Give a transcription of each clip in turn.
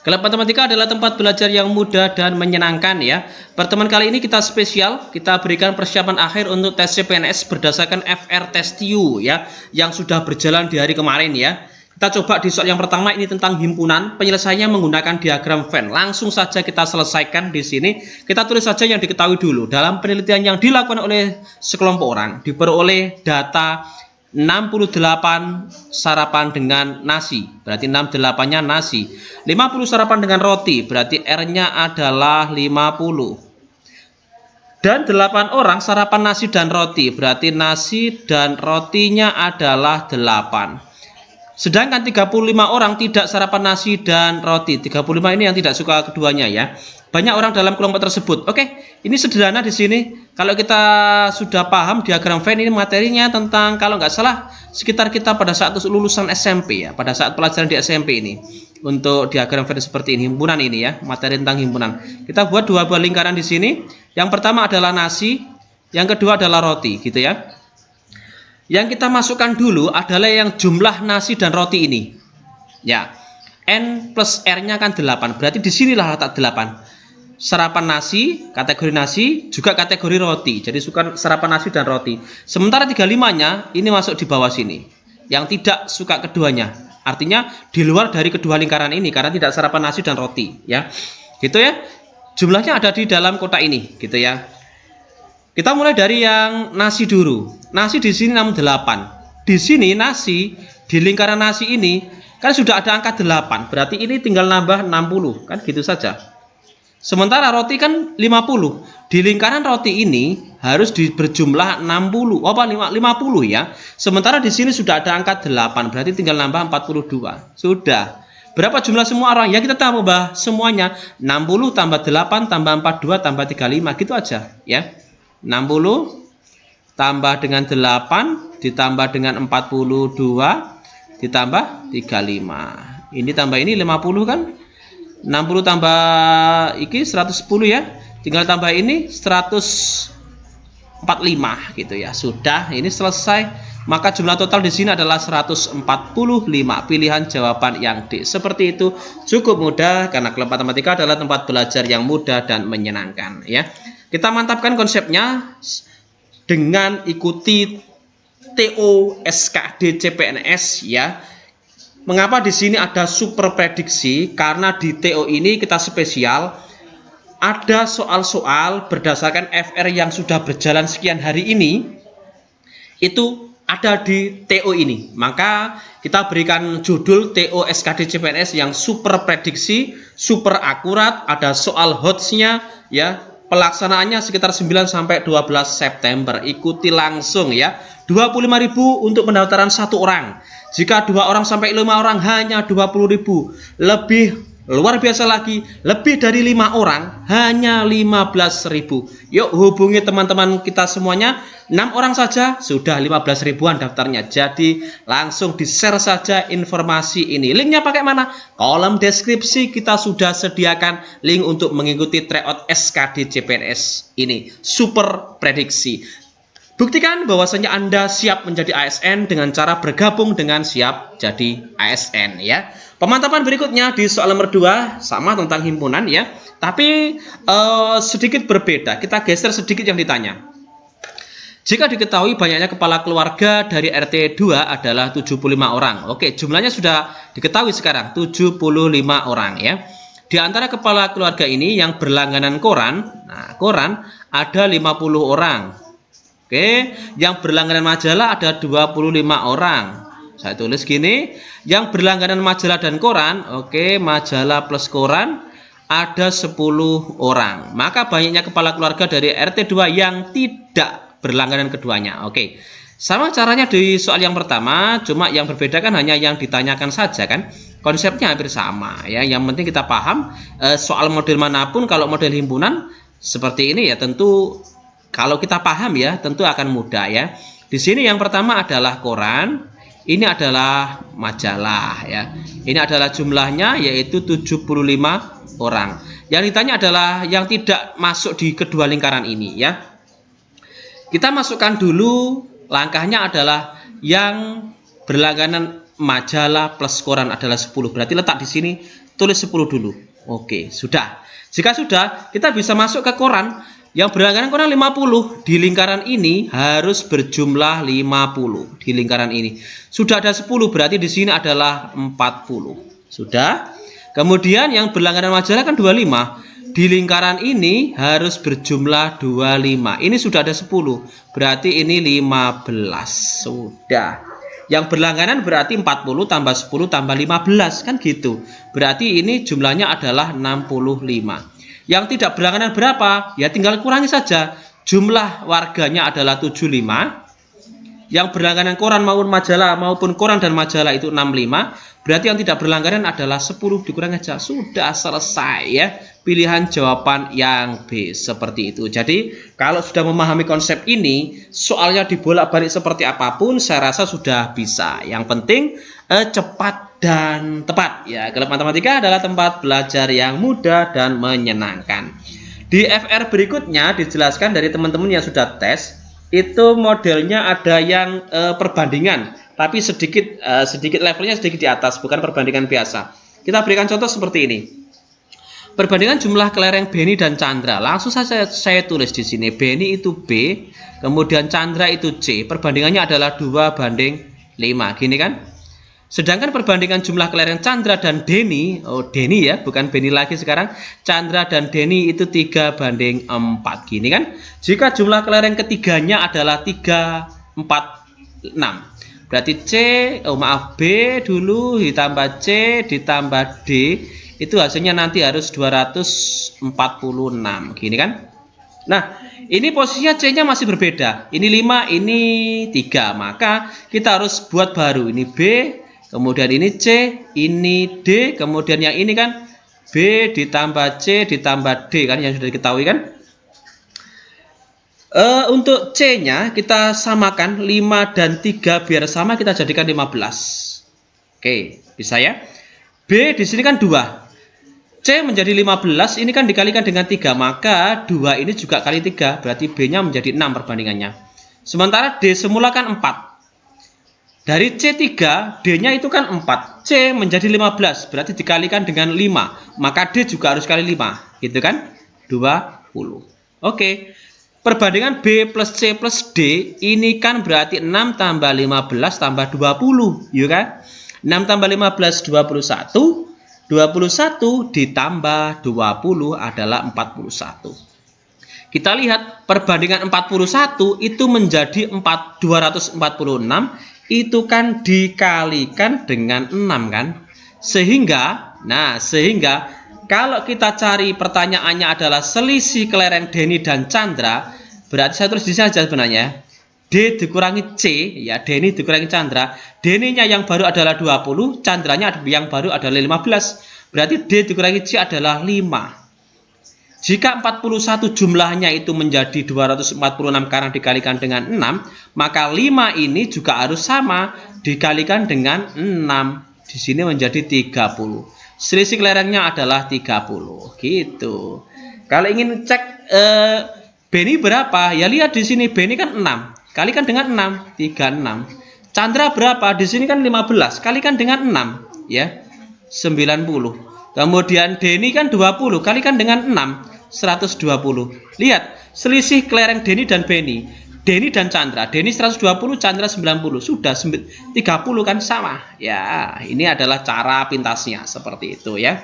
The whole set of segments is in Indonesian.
Klub Matematika adalah tempat belajar yang mudah dan menyenangkan ya. Pertemuan kali ini kita spesial, kita berikan persiapan akhir untuk tes CPNS berdasarkan FR TestU ya, yang sudah berjalan di hari kemarin ya. Kita coba di soal yang pertama ini tentang himpunan, penyelesaiannya menggunakan diagram Venn. Langsung saja kita selesaikan di sini. Kita tulis saja yang diketahui dulu. Dalam penelitian yang dilakukan oleh sekelompok orang, diperoleh data 68 sarapan dengan nasi, berarti 68-nya nasi. 50 sarapan dengan roti, berarti R-nya adalah 50. Dan 8 orang sarapan nasi dan roti, berarti nasi dan rotinya adalah 8. Sedangkan 35 orang tidak sarapan nasi dan roti. 35 ini yang tidak suka keduanya ya. Banyak orang dalam kelompok tersebut. Oke, ini sederhana di sini. Kalau kita sudah paham diagram Venn ini materinya tentang, kalau nggak salah, sekitar kita pada saat lulusan SMP ya, pada saat pelajaran di SMP ini. Untuk diagram Venn seperti ini, himpunan ini ya, materi tentang himpunan. Kita buat dua buah lingkaran di sini. Yang pertama adalah nasi, yang kedua adalah roti, gitu ya. Yang kita masukkan dulu adalah yang jumlah nasi dan roti ini. Ya, N plus R-nya kan 8, berarti disinilah letak 8. Sarapan nasi, kategori nasi, juga kategori roti. Jadi suka sarapan nasi dan roti. Sementara 35-nya ini masuk di bawah sini. Yang tidak suka keduanya. Artinya di luar dari kedua lingkaran ini karena tidak sarapan nasi dan roti, ya. Gitu ya. Jumlahnya ada di dalam kotak ini, gitu ya. Kita mulai dari yang nasi dulu. Nasi di sini 68. Di sini nasi, di lingkaran nasi ini kan sudah ada angka 8. Berarti ini tinggal nambah 60, kan gitu saja. Sementara roti kan 50. Di lingkaran roti ini harus berjumlah 60. Oh, 50 ya. Sementara di sini sudah ada angka 8, berarti tinggal nambah 42. Sudah. Berapa jumlah semua orang? Ya kita tambah semuanya. 60 tambah 8 tambah 42 tambah 35, gitu aja ya. 60 tambah dengan 8 ditambah dengan 42 ditambah 35. Ini tambah ini 50 kan? 60 tambah iki 110 ya. Tinggal tambah ini 145 gitu ya. Sudah, ini selesai. Maka jumlah total di sini adalah 145. Pilihan jawaban yang D. Seperti itu, cukup mudah karena Klub Matematika adalah tempat belajar yang mudah dan menyenangkan ya. Kita mantapkan konsepnya dengan ikuti TO SKD CPNS ya. Mengapa di sini ada super prediksi? Karena di TO ini kita spesial, ada soal-soal berdasarkan FR yang sudah berjalan sekian hari ini, itu ada di TO ini. Maka kita berikan judul TO SKD CPNS yang super prediksi, super akurat, ada soal hotsnya ya. Pelaksanaannya sekitar 9 sampai 12 September. Ikuti langsung ya. 25.000 untuk pendaftaran 1 orang. Jika 2 orang sampai 5 orang hanya 20.000. Lebih luar biasa lagi, lebih dari 5 orang hanya 15.000. Yuk hubungi teman-teman kita semuanya. 6 orang saja sudah 15 ribuan daftarnya. Jadi langsung di-share saja informasi ini. Linknya pakai mana? Kolom deskripsi kita sudah sediakan link untuk mengikuti tryout SKD CPNS ini. Super prediksi. Buktikan bahwasanya Anda siap menjadi ASN dengan cara bergabung dengan siap jadi ASN ya. Pemantapan berikutnya di soal nomor 2 sama tentang himpunan ya. Tapi sedikit berbeda. Kita geser sedikit yang ditanya. Jika diketahui banyaknya kepala keluarga dari RT 2 adalah 75 orang. Oke, jumlahnya sudah diketahui sekarang 75 orang ya. Di antara kepala keluarga ini yang berlangganan koran, nah koran ada 50 orang. Oke, yang berlangganan majalah ada 25 orang. Saya tulis gini, yang berlangganan majalah dan koran, oke, majalah plus koran ada 10 orang. Maka banyaknya kepala keluarga dari RT 2 yang tidak berlangganan keduanya. Oke. Sama caranya di soal yang pertama, cuma yang berbeda kan hanya yang ditanyakan saja kan. Konsepnya hampir sama ya. Yang penting kita paham soal model manapun, kalau model himpunan seperti ini ya tentu kalau kita paham ya tentu akan mudah ya. Di sini yang pertama adalah koran, ini adalah majalah ya. Ini adalah jumlahnya yaitu 75 orang. Yang ditanya adalah yang tidak masuk di kedua lingkaran ini ya. Kita masukkan dulu, langkahnya adalah yang berlangganan majalah plus koran adalah 10. Berarti letak di sini tulis 10 dulu. Oke, sudah. Jika sudah, kita bisa masuk ke koran. Yang berlangganan koran 50 di lingkaran ini harus berjumlah 50 di lingkaran ini. Sudah ada 10, berarti di sini adalah 40. Sudah. Kemudian yang berlangganan majalah kan 25. Di lingkaran ini harus berjumlah 25. Ini sudah ada 10, berarti ini 15. Sudah. Yang berlangganan berarti 40 tambah 10 tambah 15, kan gitu. Berarti ini jumlahnya adalah 65. Yang tidak berlangganan berapa? Ya tinggal kurangi saja. Jumlah warganya adalah 75. Yang berlangganan koran maupun koran dan majalah itu 65. Berarti yang tidak berlangganan adalah 10, dikurangi aja. Sudah selesai ya. Pilihan jawaban yang B seperti itu. Jadi kalau sudah memahami konsep ini, soalnya dibolak-balik seperti apapun, saya rasa sudah bisa. Yang penting cepat dan tepat ya. Kalau matematika adalah tempat belajar yang mudah dan menyenangkan. Di FR berikutnya dijelaskan dari teman-teman yang sudah tes, itu modelnya ada yang perbandingan, tapi sedikit levelnya sedikit di atas, bukan perbandingan biasa. Kita berikan contoh seperti ini. Perbandingan jumlah kelereng Beni dan Chandra. Langsung saja saya tulis di sini. Beni itu B, kemudian Chandra itu C. Perbandingannya adalah 2:5. Gini kan? Sedangkan perbandingan jumlah kelereng Chandra dan Deni, Deni ya, bukan Beni lagi sekarang. Chandra dan Deni itu 3:4. Gini kan? Jika jumlah kelereng ketiganya adalah 3, 4, 6. Berarti B dulu ditambah C ditambah D. Itu hasilnya nanti harus 246. Gini kan? Nah, ini posisinya C-nya masih berbeda. Ini 5, ini 3. Maka kita harus buat baru. Ini B, kemudian ini C, ini D, kemudian yang ini kan B ditambah C ditambah D kan, yang sudah diketahui kan? Untuk C-nya kita samakan 5 dan 3 biar sama, kita jadikan 15. Oke, bisa ya? B di sini kan 2. C menjadi 15, ini kan dikalikan dengan 3, maka 2 ini juga kali 3, berarti B-nya menjadi 6 perbandingannya. Sementara D semula kan 4. Dari C3, D-nya itu kan 4. C menjadi 15, berarti dikalikan dengan 5, maka D juga harus kali 5, gitu kan? 20. Oke. Perbandingan B plus C plus D, ini kan berarti 6 tambah 15 tambah 20, ya kan? 6 tambah 15, 21. 21 ditambah 20 adalah 41. Kita lihat perbandingan 41 itu menjadi 246, itu kan dikalikan dengan 6 kan? Sehingga kalau kita cari pertanyaannya adalah selisih kelereng Deni dan Chandra, berarti saya tulis di sini saja sebenarnya. D dikurangi C, ya, Deni dikurangi Chandra. Deninya yang baru adalah 20, Chandranya yang baru adalah 15. Berarti D dikurangi C adalah 5. Jika 41 jumlahnya itu menjadi 246 karena dikalikan dengan 6, maka 5 ini juga harus sama dikalikan dengan 6. Di sini menjadi 30. Selisih kelerengnya adalah 30. Gitu. Kalau ingin cek Beni berapa? Ya lihat di sini, Beni kan 6. Kalikan dengan 6, 36. Chandra berapa? Di sini kan 15. Kalikan dengan 6, ya. 90. Kemudian Deni kan 20. Kalikan dengan 6, 120. Lihat, selisih kelereng Deni dan Beni. Deni dan Chandra. Deni 120, Chandra 90. Sudah 30 kan sama. Ya, ini adalah cara pintasnya seperti itu ya.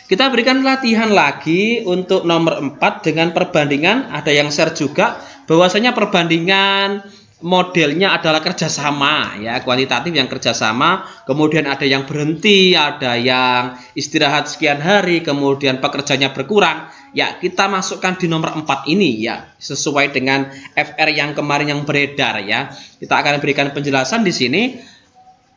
Kita berikan latihan lagi untuk nomor 4 dengan perbandingan. Ada yang share juga bahwasanya perbandingan modelnya adalah kerjasama ya, kuantitatif yang kerjasama. Kemudian ada yang berhenti, ada yang istirahat sekian hari, kemudian pekerjanya berkurang. Ya, kita masukkan di nomor 4 ini ya, sesuai dengan FR yang kemarin yang beredar ya. Kita akan berikan penjelasan di sini.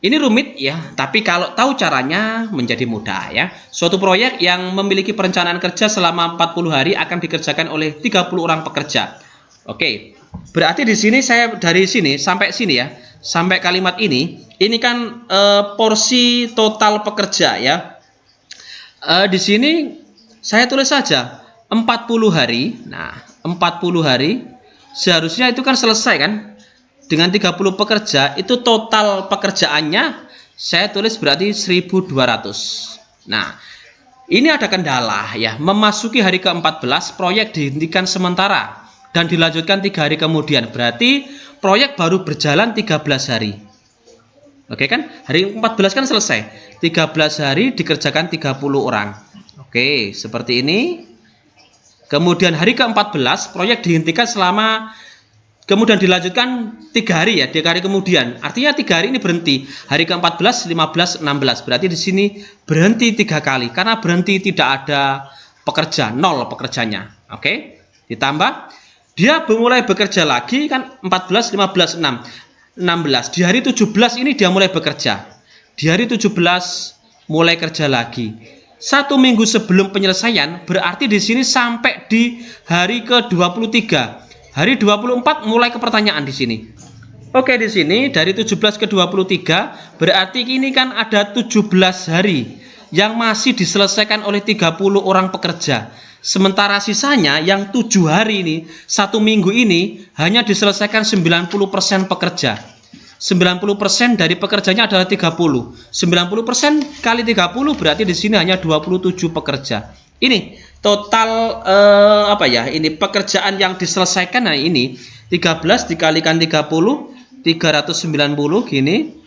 Ini rumit ya, tapi kalau tahu caranya menjadi mudah ya. Suatu proyek yang memiliki perencanaan kerja selama 40 hari akan dikerjakan oleh 30 orang pekerja. Oke, berarti di sini saya dari sini sampai sini ya, sampai kalimat ini kan porsi total pekerja ya. Di sini saya tulis saja 40 hari. Nah, 40 hari seharusnya itu kan selesai kan? Dengan 30 pekerja, itu total pekerjaannya saya tulis berarti 1200. Nah, ini ada kendala ya. Memasuki hari ke-14, proyek dihentikan sementara dan dilanjutkan 3 hari kemudian. Berarti proyek baru berjalan 13 hari. Oke kan? Hari 14 kan selesai. 13 hari dikerjakan 30 orang. Oke, seperti ini. Kemudian hari ke-14 proyek dihentikan selama, kemudian dilanjutkan 3 hari ya, 3 hari kemudian. Artinya 3 hari ini berhenti. Hari ke-14, 15, 16. Berarti di sini berhenti 3 kali karena berhenti tidak ada pekerja, 0 pekerjanya. Oke? Ditambah dia mulai bekerja lagi kan 14, 15, 16. Di hari 17 ini dia mulai bekerja. Di hari 17 mulai kerja lagi. 1 minggu sebelum penyelesaian, berarti di sini sampai di hari ke-23. Hari 24 mulai ke pertanyaan di sini. Oke, di sini dari 17 ke 23 berarti ini kan ada 17 hari yang masih diselesaikan oleh 30 orang pekerja. Sementara sisanya yang 7 hari ini, 1 minggu ini hanya diselesaikan 90% pekerja. 90% dari pekerjanya adalah 30. 90% kali 30 berarti di sini hanya 27 pekerja. Ini total ini pekerjaan yang diselesaikan. Nah, ini 13 dikalikan 30, 390 gini.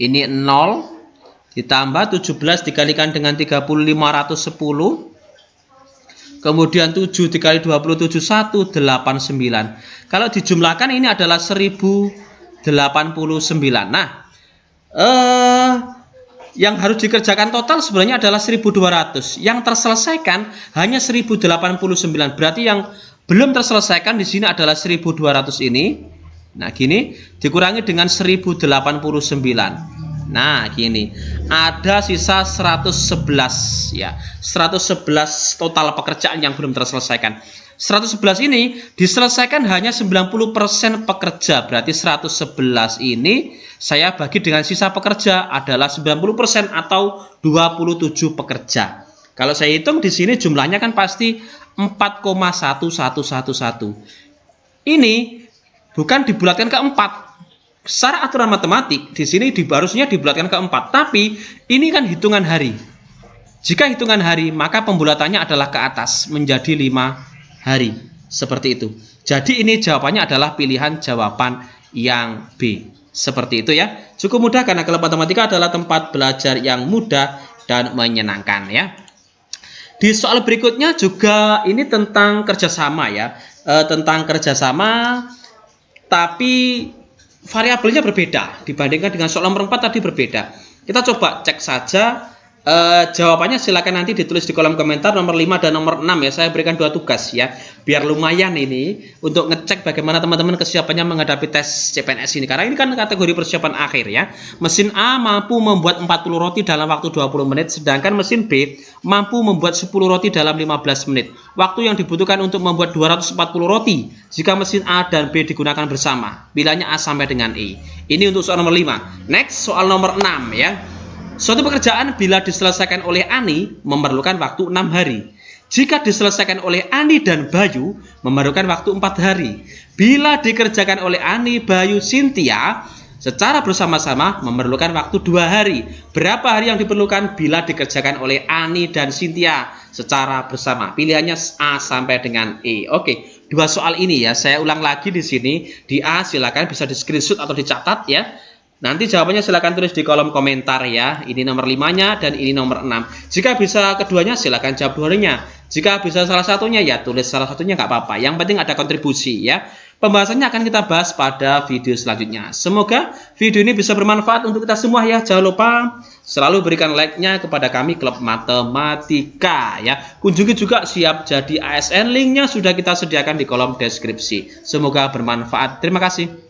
Ini 0 ditambah 17 dikalikan dengan 30, 510. Kemudian 7 dikali 27, 189. Kalau dijumlahkan ini adalah 1089. Nah, yang harus dikerjakan total sebenarnya adalah 1200. Yang terselesaikan hanya 1089. Berarti yang belum terselesaikan di sini adalah 1200 ini. Nah, gini dikurangi dengan 1089. Nah, gini. Ada sisa 111 ya. 111 total pekerjaan yang belum terselesaikan. 111 ini diselesaikan hanya 90% pekerja. Berarti 111 ini saya bagi dengan sisa pekerja adalah 90% atau 27 pekerja. Kalau saya hitung di sini jumlahnya kan pasti 4,1111. Ini bukan dibulatkan ke 4. Secara aturan matematik di sini harusnya dibulatkan ke 4, tapi ini kan hitungan hari. Jika hitungan hari, maka pembulatannya adalah ke atas menjadi 5 hari. Seperti itu. Jadi ini jawabannya adalah pilihan jawaban yang B. Seperti itu ya. Cukup mudah karena kelas matematika adalah tempat belajar yang mudah dan menyenangkan ya. Di soal berikutnya juga ini tentang kerjasama ya. Tentang kerjasama, tapi variabelnya berbeda dibandingkan dengan soal nomor 4 tadi berbeda. Kita coba cek saja jawabannya, silakan nanti ditulis di kolom komentar nomor 5 dan nomor 6 ya. Saya berikan 2 tugas ya. Biar lumayan ini untuk ngecek bagaimana teman-teman kesiapannya menghadapi tes CPNS ini. Karena ini kan kategori persiapan akhir ya. Mesin A mampu membuat 40 roti dalam waktu 20 menit, sedangkan mesin B mampu membuat 10 roti dalam 15 menit. Waktu yang dibutuhkan untuk membuat 240 roti jika mesin A dan B digunakan bersama. Bilangnya A sampai dengan E. Ini untuk soal nomor 5. Next, soal nomor 6 ya. Suatu pekerjaan bila diselesaikan oleh Ani memerlukan waktu 6 hari. Jika diselesaikan oleh Ani dan Bayu memerlukan waktu 4 hari. Bila dikerjakan oleh Ani, Bayu, Cynthia secara bersama-sama memerlukan waktu 2 hari. Berapa hari yang diperlukan bila dikerjakan oleh Ani dan Cynthia secara bersama? Pilihannya A sampai dengan E. Oke, 2 soal ini ya. Saya ulang lagi di sini. Di A silakan bisa di screenshot atau dicatat ya. Nanti jawabannya silahkan tulis di kolom komentar ya. Ini nomor 5-nya dan ini nomor 6. Jika bisa keduanya silahkan jawab dua-duanya. Jika bisa salah satunya ya tulis salah satunya nggak apa-apa. Yang penting ada kontribusi ya. Pembahasannya akan kita bahas pada video selanjutnya. Semoga video ini bisa bermanfaat untuk kita semua ya. Jangan lupa selalu berikan like-nya kepada kami Klub Matematika ya. Kunjungi juga Siap Jadi ASN. Linknya sudah kita sediakan di kolom deskripsi. Semoga bermanfaat. Terima kasih.